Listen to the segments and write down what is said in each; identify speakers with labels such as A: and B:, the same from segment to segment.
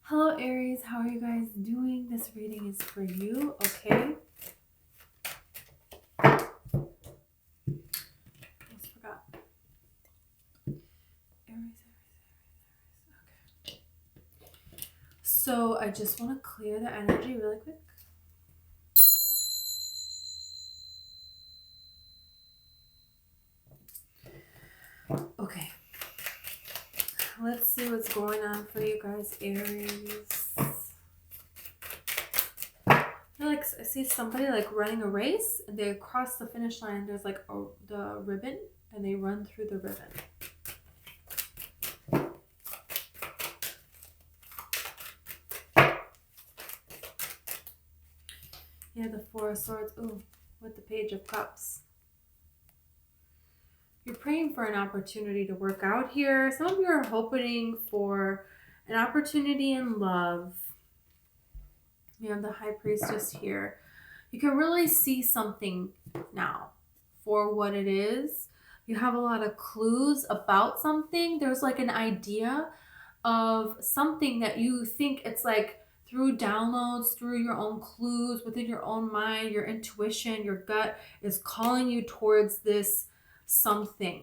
A: Hello Aries, how are you guys doing? This reading is for you, okay? Almost forgot. Aries. Okay. So I just want to clear the energy really quick. Okay. Let's see what's going on for you guys, Aries. I see somebody like running a race and they cross the finish line. There's like the ribbon and they run through the ribbon. Yeah, the Four of Swords. Ooh, with the Page of Cups. You're praying for an opportunity to work out here. Some of you are hoping for an opportunity in love. You have the High Priestess here. You can really see something now for what it is. You have a lot of clues about something. There's like an idea of something that you think it's like through downloads, through your own clues, within your own mind, your intuition, your gut is calling you towards this something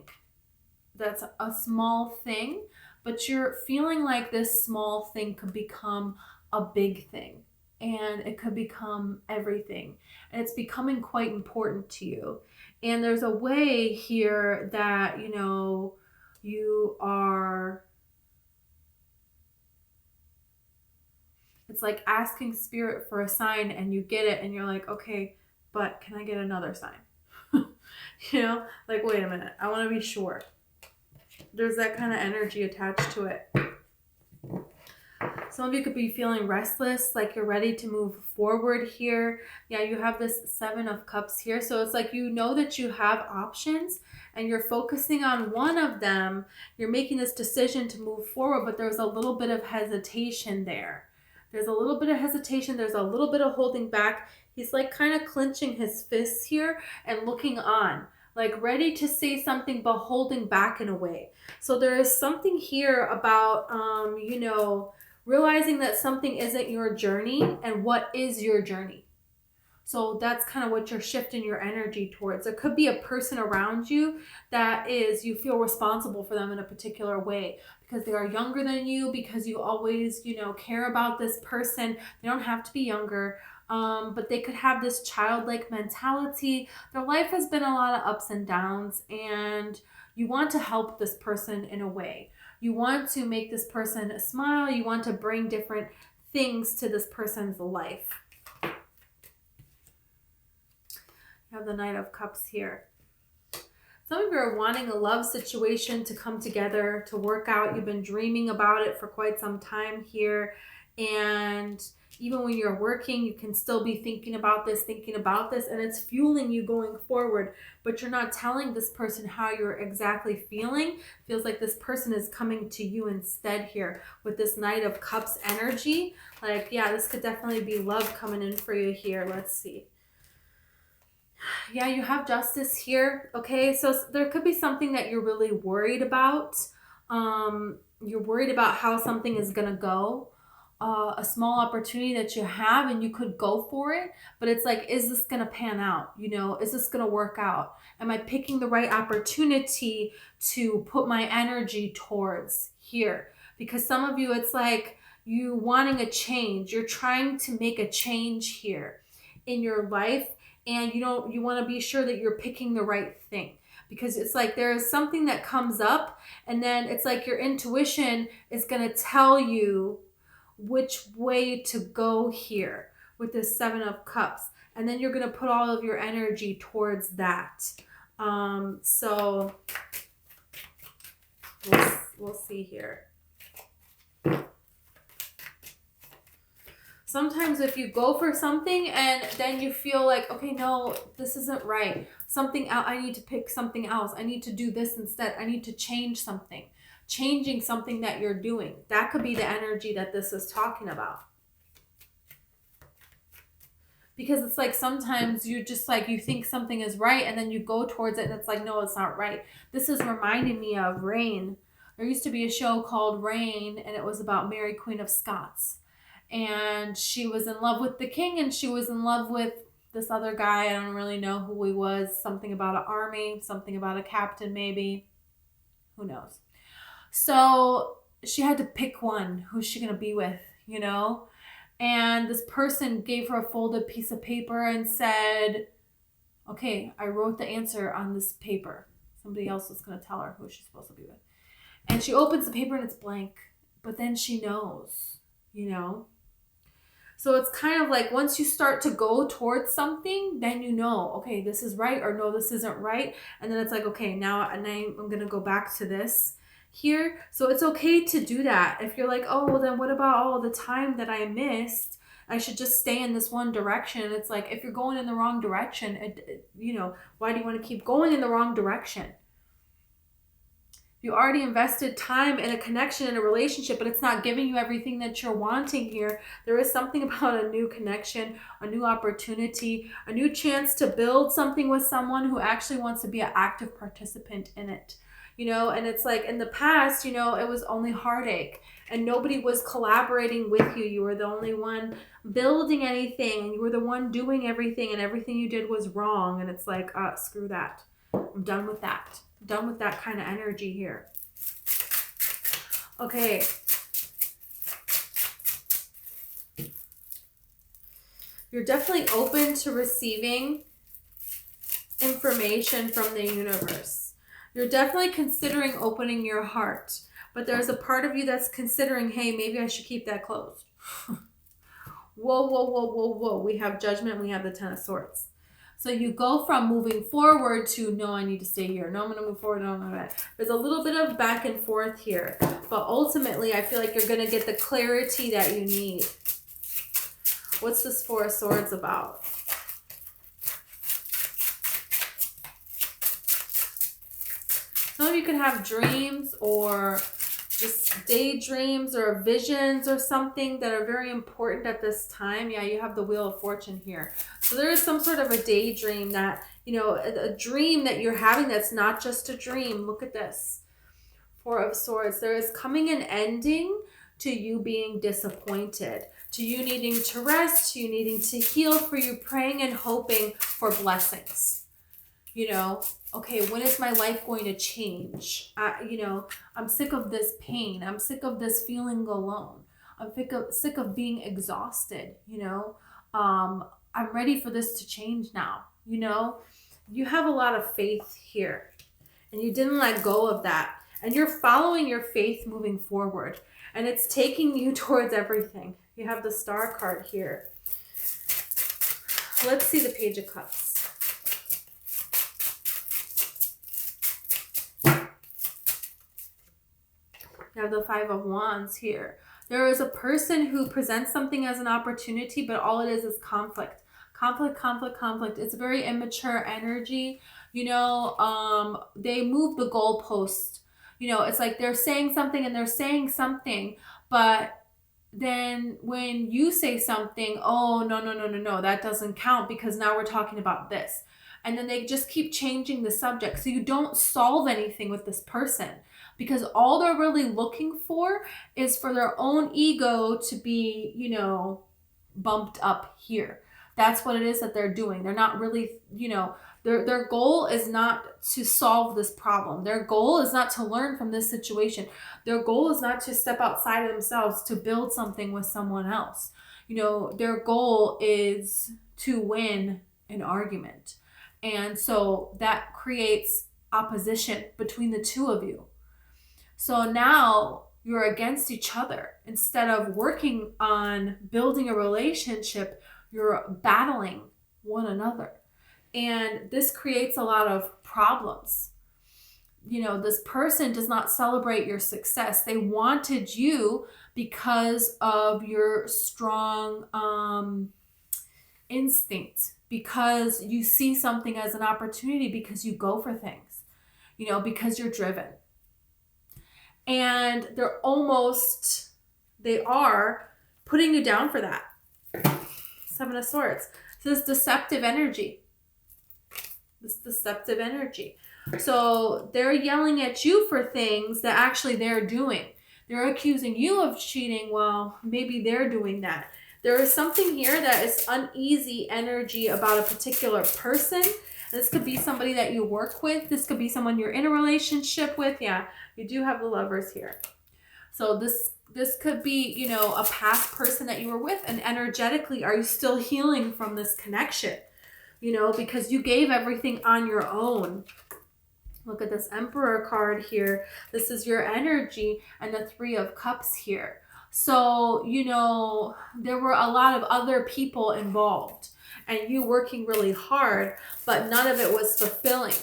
A: that's a small thing, but you're feeling like this small thing could become a big thing and it could become everything, and it's becoming quite important to you. And there's a way here that you are, it's like asking spirit for a sign and you get it and you're like, okay, but can I get another sign? Like, wait a minute, I want to be sure. There's that kind of energy attached to it. Some of you could be feeling restless, like you're ready to move forward here. Yeah, you have this Seven of Cups here. So it's like you know that you have options and you're focusing on one of them. You're making this decision to move forward, but there's a little bit of hesitation there. There's a little bit of hesitation. There's a little bit of holding back. He's like kind of clenching his fists here and looking on, like ready to say something, but holding back in a way. So there is something here about, realizing that something isn't your journey and what is your journey. So that's kind of what you're shifting your energy towards. There could be a person around you that is, you feel responsible for them in a particular way because they are younger than you, because you always, care about this person. They don't have to be younger. But they could have this childlike mentality. Their life has been a lot of ups and downs, and you want to help this person in a way. You want to make this person smile. You want to bring different things to this person's life. You have the Knight of Cups here. Some of you are wanting a love situation to come together, to work out. You've been dreaming about it for quite some time here. And even when you're working, you can still be thinking about this, and it's fueling you going forward. But you're not telling this person how you're exactly feeling. Feels like this person is coming to you instead here with this Knight of Cups energy. Like, yeah, this could definitely be love coming in for you here. Let's see. Yeah, you have Justice here. Okay, so there could be something that you're really worried about. You're worried about how something is going to go. A small opportunity that you have and you could go for it, but it's like, is this going to pan out? Is this going to work out? Am I picking the right opportunity to put my energy towards here? Because some of you, it's like you wanting a change. You're trying to make a change here in your life, and you want to be sure that you're picking the right thing, because it's like there's something that comes up and then it's like your intuition is going to tell you which way to go here with this Seven of Cups, and then you're going to put all of your energy towards that. So we'll see here. Sometimes if you go for something and then you feel like, okay, no, this isn't right. Something else, I need to pick something else. I need to do this instead. I need to change something. Changing something that you're doing. That could be the energy that this is talking about. Because it's like sometimes you just like, you think something is right and then you go towards it and it's like, no, it's not right. This is reminding me of rain. there used to be a show called Reign, and it was about Mary Queen of Scots. And she was in love with the king, and she was in love with this other guy. I don't really know who he was. Something about an army, something about a captain maybe. Who knows? So she had to pick one. Who's she going to be with, you know? And this person gave her a folded piece of paper and said, okay, I wrote the answer on this paper. Somebody else was going to tell her who she's supposed to be with. And she opens the paper and it's blank. But then she knows, you know? So it's kind of like once you start to go towards something, then you know, okay, this is right, or no, this isn't right. And then it's like, okay, now I'm going to go back to this here. So it's okay to do that. If you're like, oh, well, then what about all the time that I missed? I should just stay in this one direction. It's like, if you're going in the wrong direction, you know, why do you want to keep going in the wrong direction? You already invested time in a connection, in a relationship, but it's not giving you everything that you're wanting here. There is something about a new connection, a new opportunity, a new chance to build something with someone who actually wants to be an active participant in it. You know, and it's like in the past, you know, it was only heartache and nobody was collaborating with you. You were the only one building anything, and you were the one doing everything, and everything you did was wrong. And it's like, screw that. I'm done with that. Done with that kind of energy here. Okay. You're definitely open to receiving information from the universe. You're definitely considering opening your heart, but there's a part of you that's considering, hey, maybe I should keep that closed. Whoa, whoa, whoa, whoa, whoa. We have judgment. We have the Ten of Swords. So you go from moving forward to, no, I need to stay here. No, I'm going to move forward. No, I'm going to. There's a little bit of back and forth here. But ultimately, I feel like you're going to get the clarity that you need. What's this Four of Swords about? Some of you can have dreams or just daydreams or visions or something that are very important at this time. Yeah, you have the Wheel of Fortune here. So there is some sort of a daydream that, you know, a dream that you're having that's not just a dream. Look at this. Four of Swords. There is coming an ending to you being disappointed, to you needing to rest, to you needing to heal, for you praying and hoping for blessings. You know, okay, when is my life going to change? You know, I'm sick of this pain. I'm sick of this feeling alone. I'm sick of being exhausted, you know. I'm ready for this to change now, you know. You have a lot of faith here, and you didn't let go of that. And you're following your faith moving forward, and it's taking you towards everything. You have the Star card here. Let's see the Page of Cups. You have the Five of Wands here. There is a person who presents something as an opportunity, but all it is conflict. Conflict, conflict, conflict. It's a very immature energy. You know, they move the goalpost. You know, it's like they're saying something and they're saying something, but then when you say something, oh, no, that doesn't count because now we're talking about this. And then they just keep changing the subject. So you don't solve anything with this person, because all they're really looking for is for their own ego to be, you know, bumped up here. That's what it is that they're doing. They're not really, you know, their goal is not to solve this problem. Their goal is not to learn from this situation. Their goal is not to step outside of themselves to build something with someone else. You know, their goal is to win an argument. And so that creates opposition between the two of you. So now you're against each other. Instead of working on building a relationship, you're battling one another. And this creates a lot of problems. You know, this person does not celebrate your success. They wanted you because of your strong instinct, because you see something as an opportunity, because you go for things, you know, because you're driven. And they are putting you down for that. Seven of Swords. So this deceptive energy. So they're yelling at you for things that actually they're doing. They're accusing you of cheating. Well, maybe they're doing that. There is something here that is uneasy energy about a particular person. This could be somebody that you work with. This could be someone you're in a relationship with. Yeah, you do have the Lovers here. So this could be, you know, a past person that you were with, and energetically, are you still healing from this connection? You know, because you gave everything on your own. Look at this Emperor card here. This is your energy, and the Three of Cups here. So, you know, there were a lot of other people involved, and you working really hard, but none of it was fulfilling.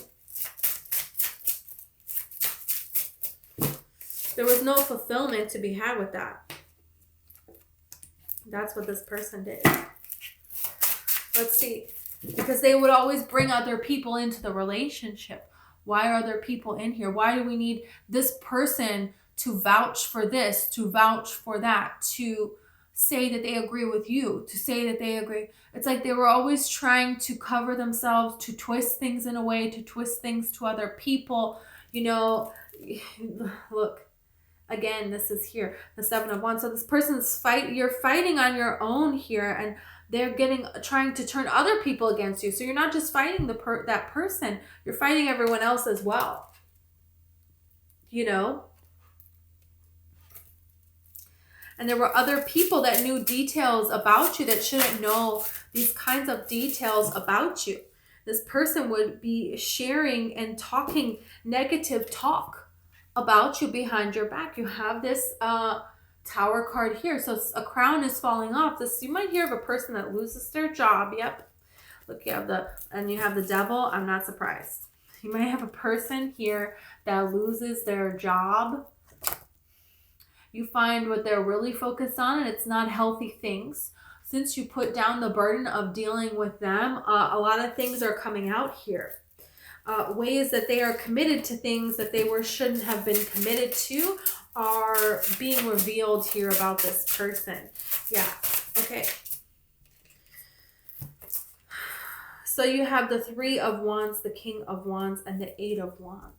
A: There was no fulfillment to be had with that. That's what this person did. Let's see. Because they would always bring other people into the relationship. Why are there people in here? Why do we need this person to vouch for this, to vouch for that, to say that they agree with you, to say that they agree? It's like they were always trying to cover themselves, to twist things in a way, to twist things to other people. You know, look. Again, this is here, the Seven of Wands. So this person's you're fighting on your own here, and they're trying to turn other people against you. So you're not just fighting that person, you're fighting everyone else as well. You know? And there were other people that knew details about you that shouldn't know these kinds of details about you. This person would be sharing and talking negative talk about you behind your back. You have this Tower card here. So a crown is falling off. You might hear of a person that loses their job. Yep. Look, you have the Devil. I'm not surprised. You might have a person here that loses their job. You find what they're really focused on, and it's not healthy things. Since you put down the burden of dealing with them, a lot of things are coming out here. Ways that they are committed to things that they shouldn't have been committed to are being revealed here about this person. Yeah. Okay. So you have the Three of Wands, the King of Wands, and the Eight of Wands.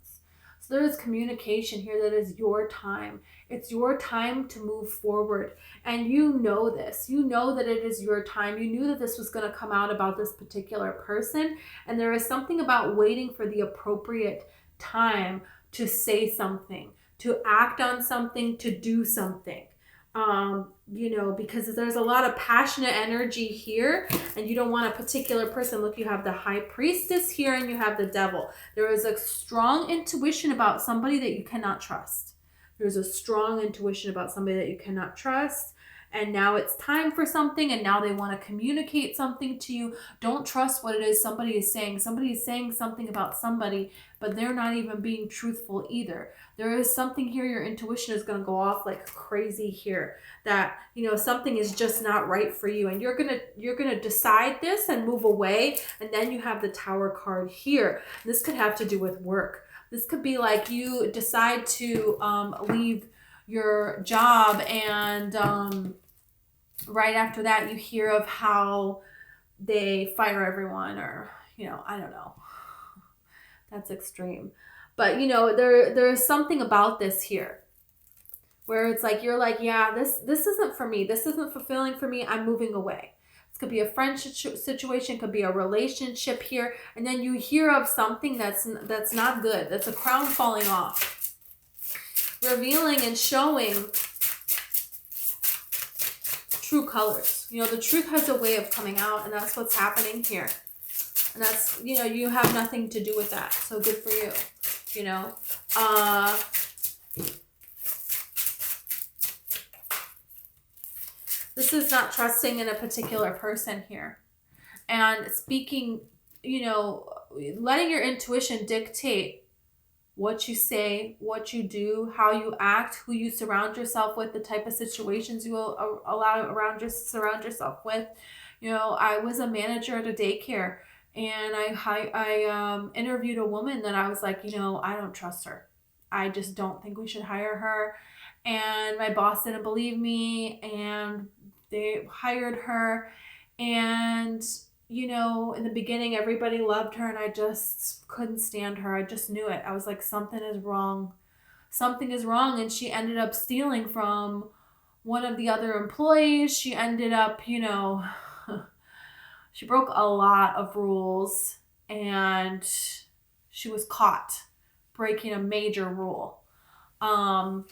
A: So there is communication here that is your time. It's your time to move forward. And you know this. You know that it is your time. You knew that this was going to come out about this particular person. And there is something about waiting for the appropriate time to say something, to act on something, to do something. You know, because there's a lot of passionate energy here, and you don't want a particular person. Look, you have the High Priestess here, and you have the Devil. There is a strong intuition about somebody that you cannot trust. There's a strong intuition about somebody that you cannot trust. And now it's time for something, and now they want to communicate something to you. Don't trust what it is somebody is saying. Somebody is saying something about somebody, but they're not even being truthful either. There is something here, your intuition is going to go off like crazy here, that, you know, something is just not right for you, and you're going to decide this and move away. And then you have the Tower card here. This could have to do with work. This could be like you decide to leave your job, and right after that you hear of how they fire everyone, or, you know, I don't know. That's extreme. But, you know, there's something about this here where it's like, you're like, yeah, this isn't for me. This isn't fulfilling for me. I'm moving away. This could be a friendship situation, could be a relationship here. And then you hear of something that's not good. That's a crown falling off. Revealing and showing true colors. You know, the truth has a way of coming out, and that's what's happening here. And that's, you know, you have nothing to do with that. So good for you, you know. This is not trusting in a particular person here. And speaking, you know, letting your intuition dictate what you say, what you do, how you act, who you surround yourself with, the type of situations you will surround yourself with. You know, I was a manager at a daycare, and I interviewed a woman that I was like, you know, I don't trust her. I just don't think we should hire her. And my boss didn't believe me, and they hired her. And you know, in the beginning, everybody loved her and I just couldn't stand her. I just knew it. I was like, something is wrong. Something is wrong. And she ended up stealing from one of the other employees. She ended up, you know, she broke a lot of rules and she was caught breaking a major rule. And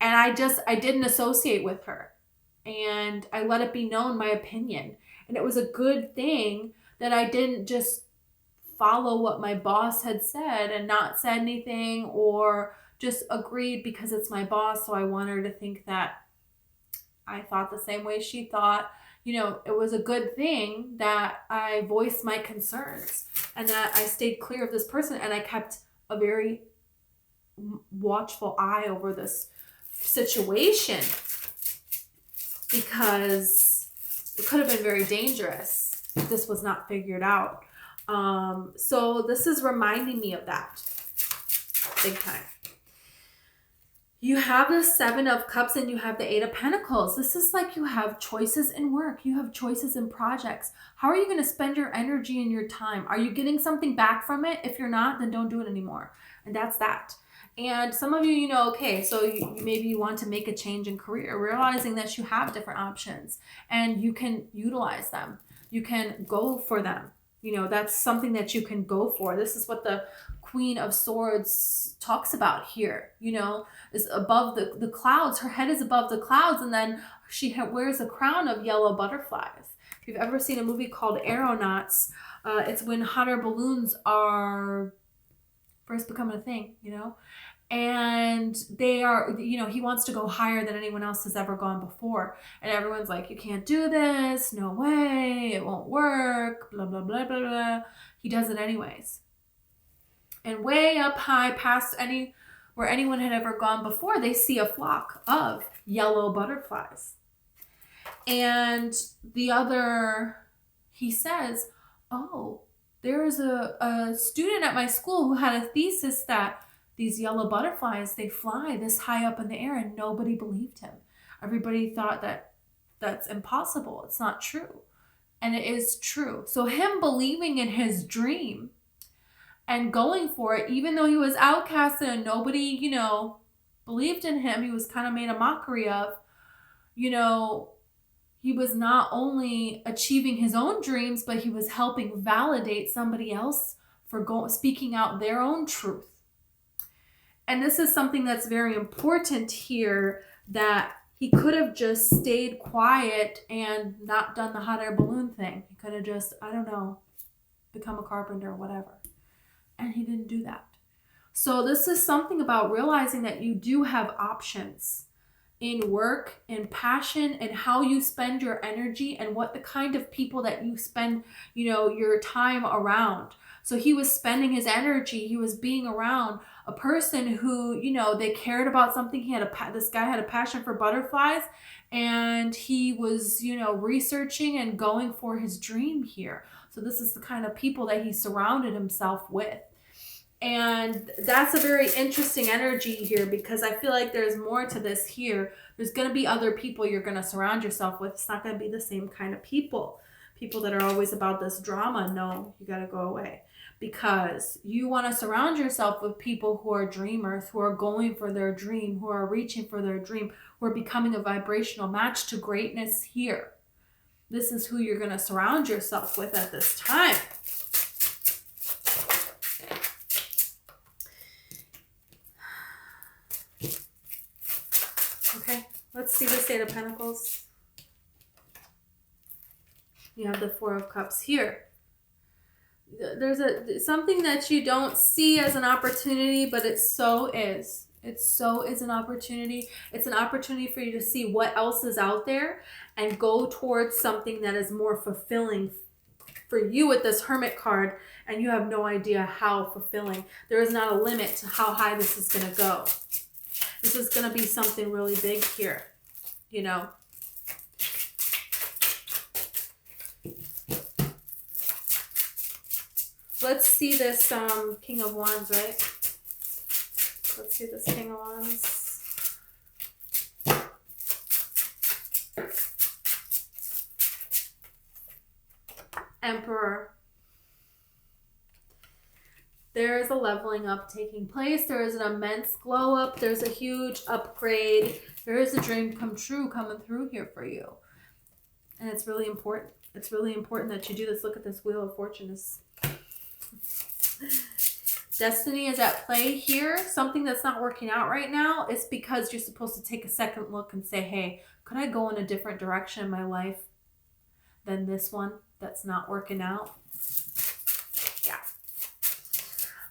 A: I didn't associate with her. And I let it be known my opinion. And it was a good thing that I didn't just follow what my boss had said and not said anything or just agreed because it's my boss. So I want her to think that I thought the same way she thought. You know, it was a good thing that I voiced my concerns and that I stayed clear of this person and I kept a very watchful eye over this situation because it could have been very dangerous if this was not figured out. So this is reminding me of that big time. You have the 7 of Cups and you have the 8 of Pentacles. This is like you have choices in work. You have choices in projects. How are you going to spend your energy and your time? Are you getting something back from it? If you're not, then don't do it anymore. And that's that. And some of you, you know, okay, so maybe you want to make a change in career, realizing that you have different options and you can utilize them. You can go for them. You know, that's something that you can go for. This is what the Queen of Swords talks about here, you know, is above the clouds. Her head is above the clouds, and then she wears a crown of yellow butterflies. If you've ever seen a movie called Aeronauts, it's when hot air balloons are first becoming a thing, you know, and they are, you know, he wants to go higher than anyone else has ever gone before. And everyone's like, you can't do this. No way. It won't work. Blah, blah, blah, blah, blah. He does it anyways. And way up high past where anyone had ever gone before, they see a flock of yellow butterflies. And he says, oh, there is a student at my school who had a thesis that these yellow butterflies, they fly this high up in the air, and nobody believed him. Everybody thought that that's impossible. It's not true. And it is true. So him believing in his dream and going for it, even though he was outcasted and nobody, you know, believed in him, he was kind of made a mockery of, you know, he was not only achieving his own dreams, but he was helping validate somebody else for speaking out their own truth. And this is something that's very important here, that he could have just stayed quiet and not done the hot air balloon thing. He could have just, I don't know, become a carpenter or whatever. And he didn't do that. So this is something about realizing that you do have options in work, in passion, and how you spend your energy and what the kind of people that you spend, you know, your time around. So he was spending his energy, he was being around a person who, you know, they cared about something. This guy had a passion for butterflies, and he was, you know, researching and going for his dream here. So this is the kind of people that he surrounded himself with. And that's a very interesting energy here, because I feel like there's more to this here. There's going to be other people you're going to surround yourself with. It's not going to be the same kind of people. People that are always about this drama. No, you got to go away. Because you want to surround yourself with people who are dreamers, who are going for their dream, who are reaching for their dream, who are becoming a vibrational match to greatness here. This is who you're going to surround yourself with at this time. Okay, let's see the 8 of Pentacles. You have the 4 of Cups here. There's something that you don't see as an opportunity, but it so is. It so is an opportunity. It's an opportunity for you to see what else is out there and go towards something that is more fulfilling for you with this Hermit card, and you have no idea how fulfilling. There is not a limit to how high this is going to go. This is going to be something really big here, you know. Let's see this King of Wands, right? Let's see this King of Wands. Emperor. There is a leveling up taking place. There is an immense glow up. There's a huge upgrade. There is a dream come true coming through here for you. And it's really important. It's really important that you do this. Look at this Wheel of Fortune. Destiny is at play here. Something that's not working out right now is because you're supposed to take a second look and say, hey, could I go in a different direction in my life than this one that's not working out? Yeah.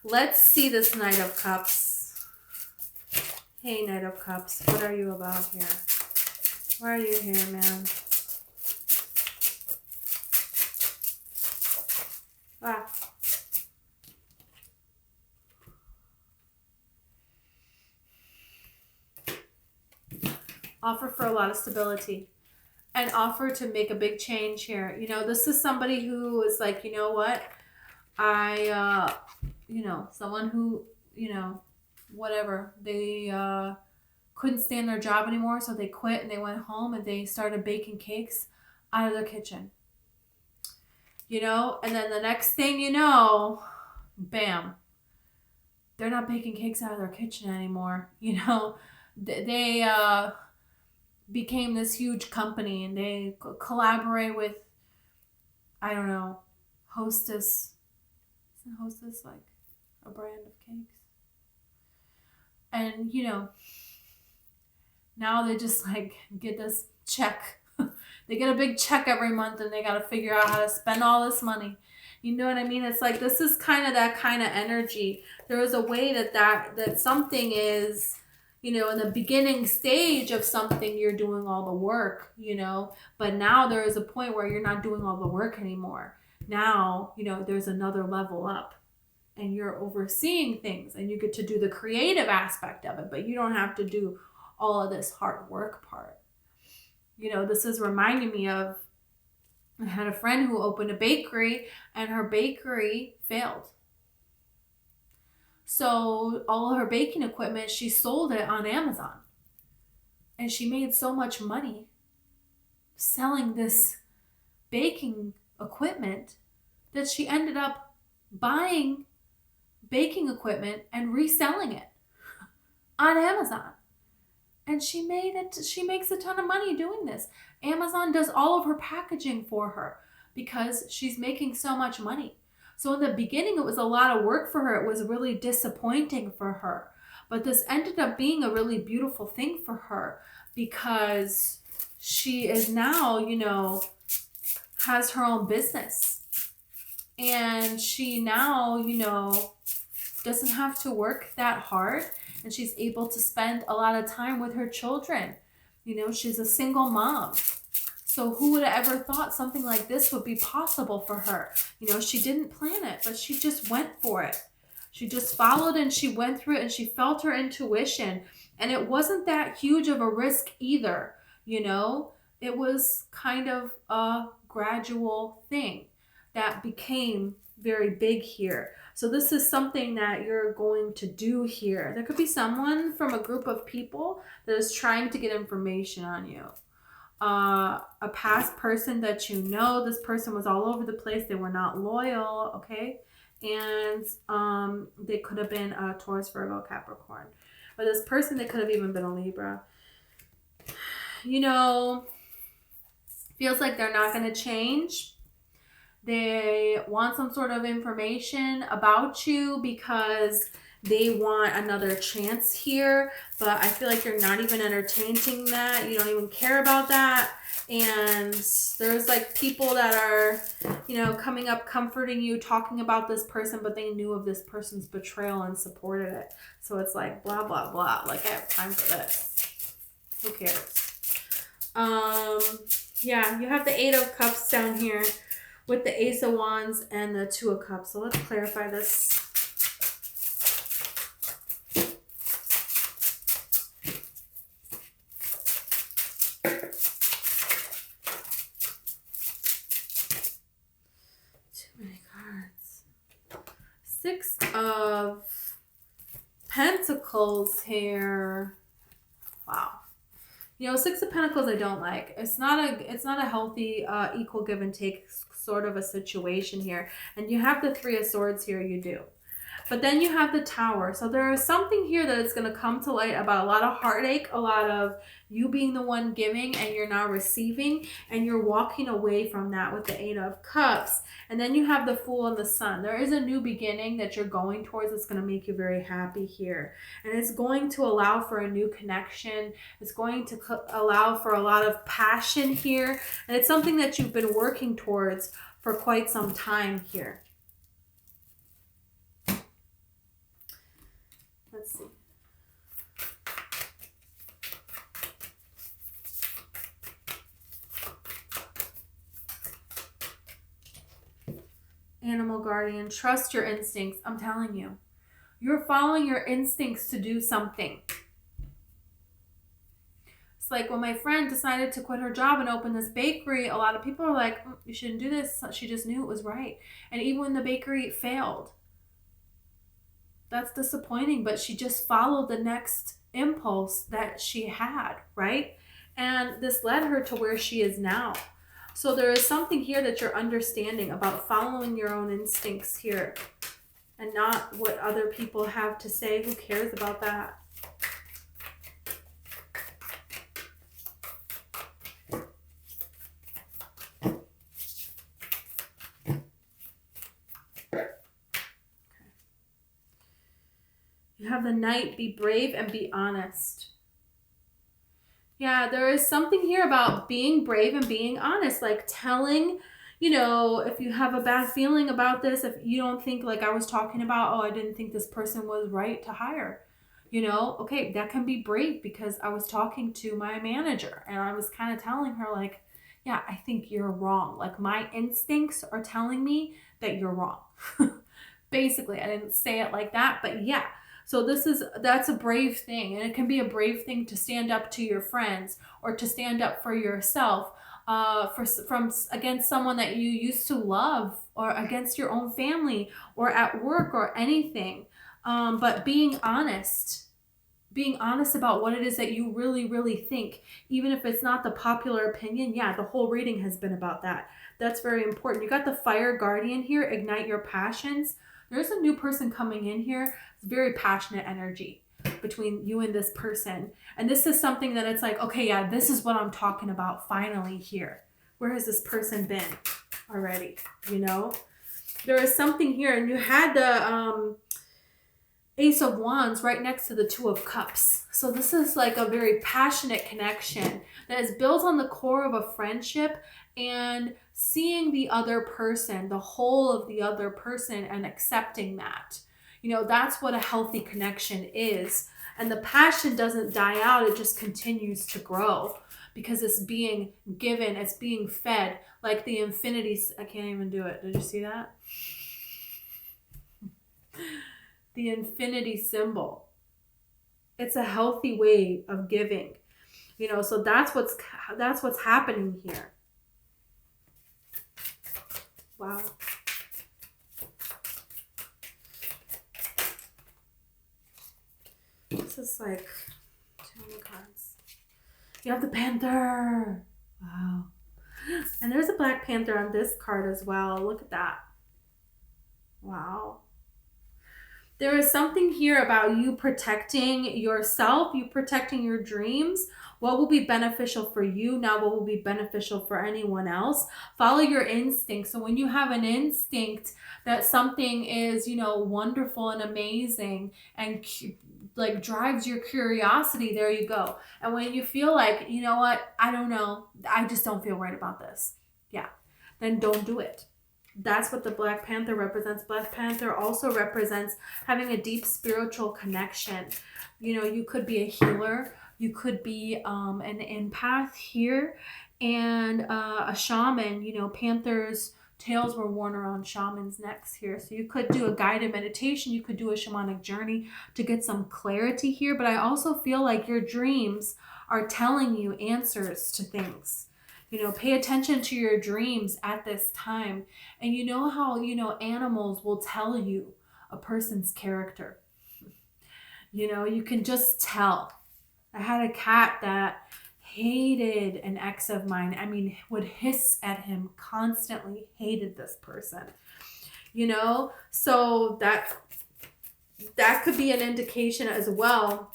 A: Let's see this Knight of Cups. Hey, Knight of Cups, what are you about here? Why are you here, man? Ah. Offer for a lot of stability and offer to make a big change here. You know, this is somebody who is like, you know what? Someone who, whatever, they couldn't stand their job anymore. So they quit and they went home and they started baking cakes out of their kitchen. And then the next thing you know, bam, they're not baking cakes out of their kitchen anymore. They became this huge company and they collaborate with, I don't know, Hostess. Isn't Hostess like a brand of cakes? And, now they just like get this check. They get a big check every month and they got to figure out how to spend all this money. You know what I mean? It's like, this is kind of that kind of energy. There is a way that something is, in the beginning stage of something, you're doing all the work, but now there is a point where you're not doing all the work anymore. Now, there's another level up and you're overseeing things and you get to do the creative aspect of it, but you don't have to do all of this hard work part. This is reminding me of, I had a friend who opened a bakery and her bakery failed. So all of her baking equipment, she sold it on Amazon. And she made so much money selling this baking equipment that she ended up buying baking equipment and reselling it on Amazon. And she makes a ton of money doing this. Amazon does all of her packaging for her because she's making so much money. So in the beginning, it was a lot of work for her. It was really disappointing for her. But this ended up being a really beautiful thing for her because she is now, has her own business. And she now, doesn't have to work that hard. And she's able to spend a lot of time with her children. She's a single mom. So who would have ever thought something like this would be possible for her? She didn't plan it, but she just went for it. She just followed and she went through it and she felt her intuition. And it wasn't that huge of a risk either. It was kind of a gradual thing that became very big here. So this is something that you're going to do here. There could be someone from a group of people that is trying to get information on you. A past person that you know, this person was all over the place. They were not loyal, okay? And they could have been a Taurus, Virgo, Capricorn. Or this person, they could have even been a Libra. Feels like they're not going to change. They want some sort of information about you because they want another chance here, but I feel like you're not even entertaining that. You don't even care about that. And there's like people that are, coming up, comforting you, talking about this person, but they knew of this person's betrayal and supported it. So it's like, blah, blah, blah. Like, I have time for this. Who cares? Yeah, you have the 8 of Cups down here with the Ace of Wands and the 2 of Cups. So let's clarify this. Too many cards. 6 of Pentacles here. Wow. You know, Six of Pentacles I don't like. It's not a healthy equal give and take sort of a situation here. And you have the Three of Swords here, you do. But then you have the Tower. So there is something here that is going to come to light about a lot of heartache, a lot of you being the one giving and you're now receiving, and you're walking away from that with the Eight of Cups. And then you have the Fool and the Sun. There is a new beginning that you're going towards that's going to make you very happy here. And it's going to allow for a new connection. It's going to allow for a lot of passion here. And it's something that you've been working towards for quite some time here. Let's see. Animal guardian, trust your instincts. I'm telling you, you're following your instincts to do something. It's like when my friend decided to quit her job and open this bakery, a lot of people are like, you shouldn't do this. She just knew it was right. And even when the bakery failed, that's disappointing, but she just followed the next impulse that she had, right? And this led her to where she is now. So there is something here that you're understanding about following your own instincts here and not what other people have to say. Who cares about that? You have the Knight, be brave and be honest. Yeah, there is something here about being brave and being honest, like telling, you know, if you have a bad feeling about this, if you don't think like I was talking about, oh, I didn't think this person was right to hire, you know, okay, that can be brave because I was talking to my manager and I was kind of telling her like, yeah, I think you're wrong. Like my instincts are telling me that you're wrong. Basically, I didn't say it like that, but yeah. So that's a brave thing, and it can be a brave thing to stand up to your friends or to stand up for yourself, from against someone that you used to love, or against your own family, or at work, or anything. But being honest about what it is that you really, really think, even if it's not the popular opinion. Yeah, the whole reading has been about that. That's very important. You got the Fire Guardian here, ignite your passions. There's a new person coming in here. It's very passionate energy between you and this person. And this is something that it's like, okay, yeah, this is what I'm talking about finally here. Where has this person been already? You know? There is something here. And you had the Ace of Wands right next to the Two of Cups. So this is like a very passionate connection that is built on the core of a friendship and seeing the other person, the whole of the other person, and accepting that. You know, that's what a healthy connection is. And the passion doesn't die out. It just continues to grow because it's being given, it's being fed, like the infinity. I can't even do it. Did you see that? The infinity symbol. It's a healthy way of giving. You know, so that's what's happening here. Wow. This is like too many cards. You have the Panther. Wow. And there's a Black Panther on this card as well. Look at that. Wow. There is something here about you protecting yourself, you protecting your dreams. What will be beneficial for you now? What will be beneficial for anyone else? Follow your instincts. So when you have an instinct that something is, you know, wonderful and amazing and like drives your curiosity, there you go. And when you feel like, you know what, I don't know, I just don't feel right about this. Yeah, then don't do it. That's what the Black Panther represents. Black Panther also represents having a deep spiritual connection. You know, you could be a healer. You could be an empath here, and a shaman. You know, panthers' tails were worn around shamans' necks here. So you could do a guided meditation. You could do a shamanic journey to get some clarity here. But I also feel like your dreams are telling you answers to things. You know, pay attention to your dreams at this time. And you know how, you know, animals will tell you a person's character. You know, you can just tell. I had a cat that hated an ex of mine. I mean, would hiss at him constantly, hated this person, you know? So that could be an indication as well.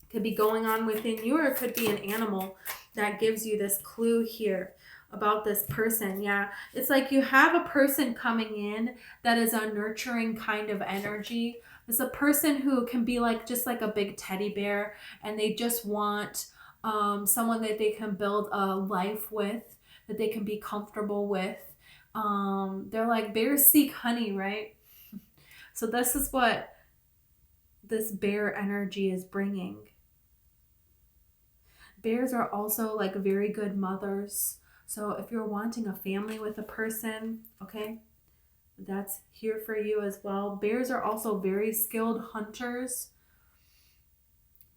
A: Could be going on within you, or it could be an animal that gives you this clue here about this person. Yeah, it's like you have a person coming in that is a nurturing kind of energy. It's a person who can be like just like a big teddy bear, and they just want someone that they can build a life with, that they can be comfortable with. They're like bears seek honey, right? So this is what this bear energy is bringing. Bears are also like very good mothers. So if you're wanting a family with a person, okay, that's here for you as well. Bears are also very skilled hunters.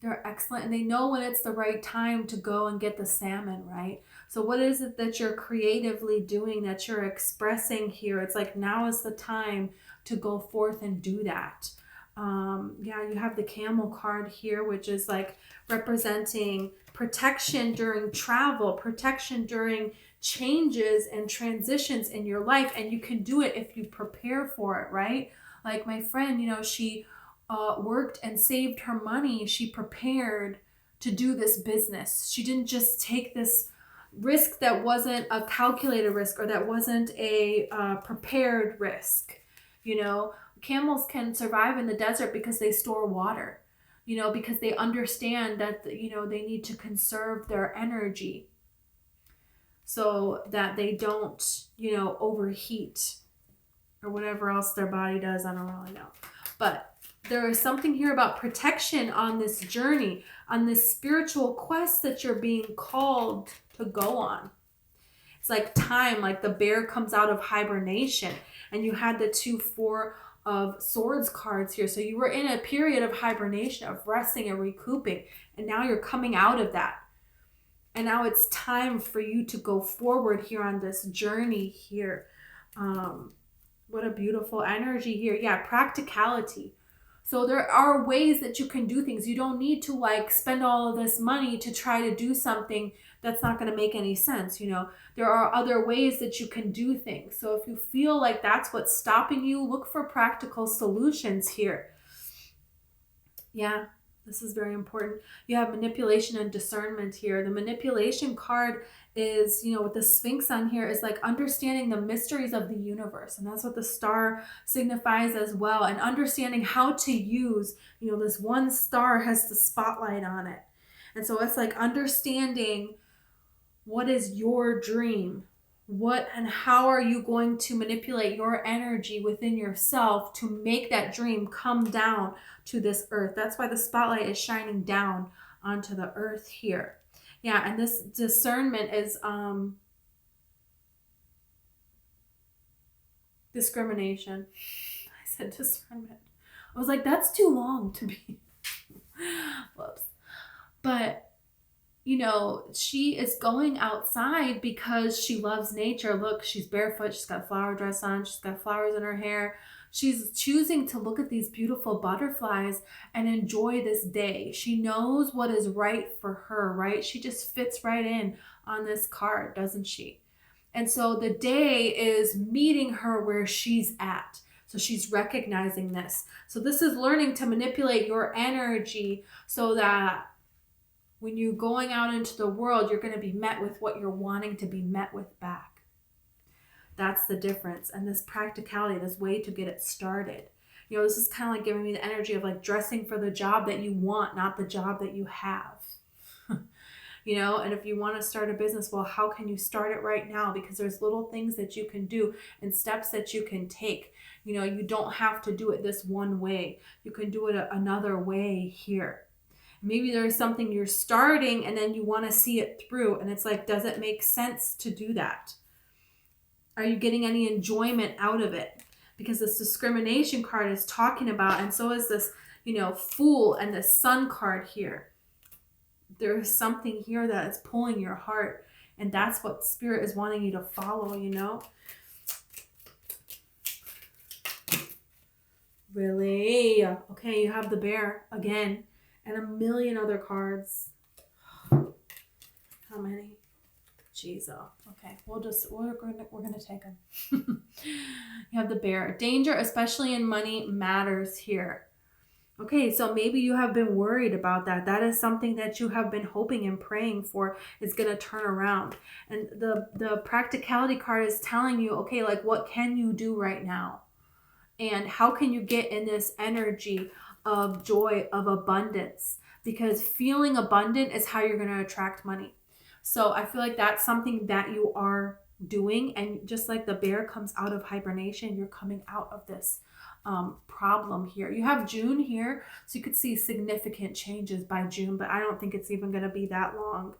A: They're excellent, and they know when it's the right time to go and get the salmon, right? So what is it that you're creatively doing, that you're expressing here? It's like now is the time to go forth and do that. Yeah, you have the camel card here, which is like representing protection during travel, protection during changes and transitions in your life. And you can do it if you prepare for it, right? Like my friend, you know, she worked and saved her money. She prepared to do this business. She didn't just take this risk that wasn't a calculated risk, or that wasn't a prepared risk. You know, camels can survive in the desert because they store water, you know, because they understand that, you know, they need to conserve their energy so that they don't, you know, overheat or whatever else their body does. I don't really know. But there is something here about protection on this journey, on this spiritual quest that you're being called to go on. It's like time, like the bear comes out of hibernation, and you had the 2 4 of swords cards here. So you were in a period of hibernation, of resting and recouping, and now you're coming out of that. And now it's time for you to go forward here on this journey here. What a beautiful energy here. Yeah, practicality. So there are ways that you can do things. You don't need to like spend all of this money to try to do something that's not going to make any sense. You know, there are other ways that you can do things. So if you feel like that's what's stopping you, look for practical solutions here. Yeah, this is very important. You have manipulation and discernment here. The manipulation card is, you know, with the Sphinx on here, is like understanding the mysteries of the universe. And that's what the star signifies as well. And understanding how to use, you know, this one star has the spotlight on it. And so it's like understanding what is your dream? What and how are you going to manipulate your energy within yourself to make that dream come down to this earth? That's why the spotlight is shining down onto the earth here. Yeah, and this discernment is discrimination. I said discernment. I was like, that's too long to be. Whoops. But you know, she is going outside because she loves nature. Look, she's barefoot. She's got a flower dress on. She's got flowers in her hair. She's choosing to look at these beautiful butterflies and enjoy this day. She knows what is right for her, right? She just fits right in on this card, doesn't she? And so the day is meeting her where she's at. So she's recognizing this. So this is learning to manipulate your energy so that when you're going out into the world, you're going to be met with what you're wanting to be met with back. That's the difference. And this practicality, this way to get it started. You know, this is kind of like giving me the energy of like dressing for the job that you want, not the job that you have. You know, and if you want to start a business, well, how can you start it right now? Because there's little things that you can do and steps that you can take. You know, you don't have to do it this one way. You can do it another way here. Maybe there's something you're starting and then you want to see it through. And it's like, does it make sense to do that? Are you getting any enjoyment out of it? Because this discrimination card is talking about, and so is this, you know, Fool and the Sun card here. There's something here that is pulling your heart. And that's what Spirit is wanting you to follow, you know? Really? Okay, you have the Bear again. And a million other cards. How many? Jesus. Okay, we're gonna take them. You have the Bear. Danger, especially in money, matters here. Okay, so maybe you have been worried about that. That is something that you have been hoping and praying for is going to turn around. And the practicality card is telling you, okay, like what can you do right now? And how can you get in this energy of joy, of abundance? Because feeling abundant is how you're going to attract money. So I feel like that's something that you are doing. And just like the bear comes out of hibernation, you're coming out of this problem here. You have June here, so you could see significant changes by June, but I don't think it's even going to be that long.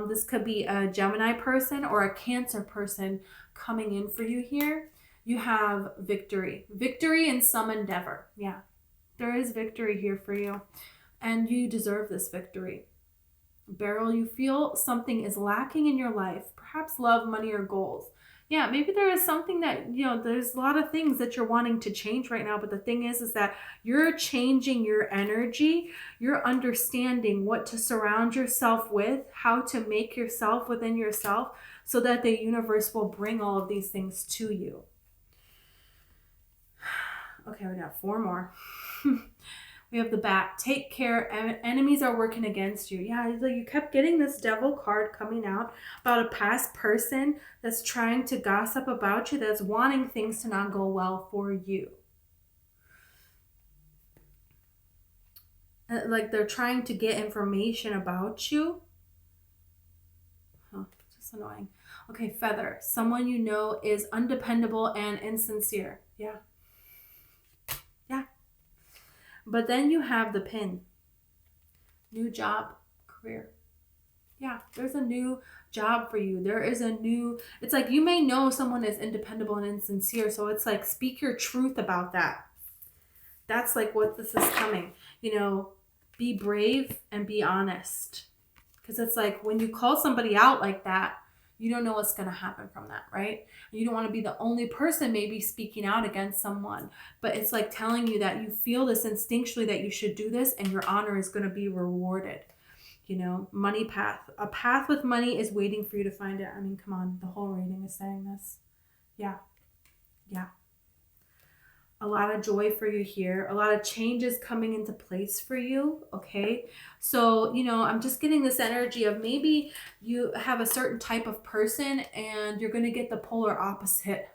A: This could be a Gemini person or a Cancer person coming in for you here. You have victory. Victory in some endeavor. Yeah, there is victory here for you, and you deserve this victory. Beryl, you feel something is lacking in your life, perhaps love, money, or goals. Yeah, maybe there is something that, there's a lot of things that you're wanting to change right now. But the thing is that you're changing your energy. You're understanding what to surround yourself with, how to make yourself within yourself so that the universe will bring all of these things to you. Okay, we got 4 more. We have the Bat. Take care. Enemies are working against you. Yeah, like you kept getting this Devil card coming out about a past person that's trying to gossip about you, that's wanting things to not go well for you. Like they're trying to get information about you. Huh, just annoying. Okay, Feather. Someone you know is undependable and insincere. Yeah. But then you have the Pin. New job, career. Yeah, there's a new job for you. There is a new, it's like you may know someone is independable and insincere. So it's like, speak your truth about that. That's like what this is coming. Be brave and be honest. Because it's like when you call somebody out like that, you don't know what's going to happen from that, right? You don't want to be the only person maybe speaking out against someone, but it's like telling you that you feel this instinctually that you should do this and your honor is going to be rewarded. Money path. A path with money is waiting for you to find it. I mean, come on, the whole reading is saying this. Yeah. A lot of joy for you here. A lot of changes coming into place for you. Okay. So, I'm just getting this energy of maybe you have a certain type of person and you're going to get the polar opposite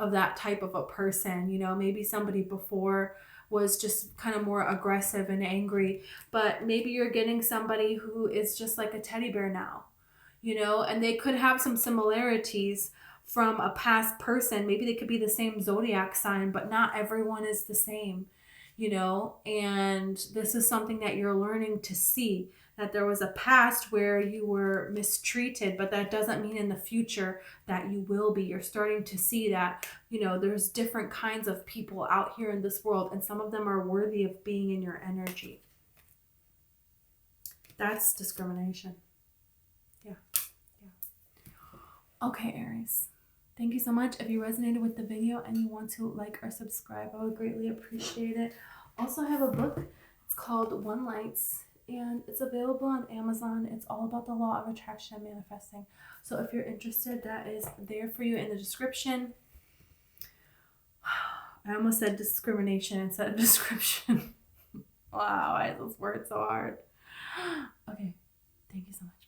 A: of that type of a person. Maybe somebody before was just kind of more aggressive and angry, but maybe you're getting somebody who is just like a teddy bear now, and they could have some similarities from a past person. Maybe they could be the same zodiac sign, but not everyone is the same, and this is something that you're learning to see, that there was a past where you were mistreated, but that doesn't mean in the future that you will be. You're starting to see that, there's different kinds of people out here in this world, and some of them are worthy of being in your energy. That's discrimination. Yeah. Okay, Aries. Thank you so much. If you resonated with the video and you want to like or subscribe, I would greatly appreciate it. Also, I have a book. It's called One Lights, and it's available on Amazon. It's all about the law of attraction and manifesting. So if you're interested, that is there for you in the description. I almost said discrimination instead of description. Wow, why is this word so hard? Okay, thank you so much.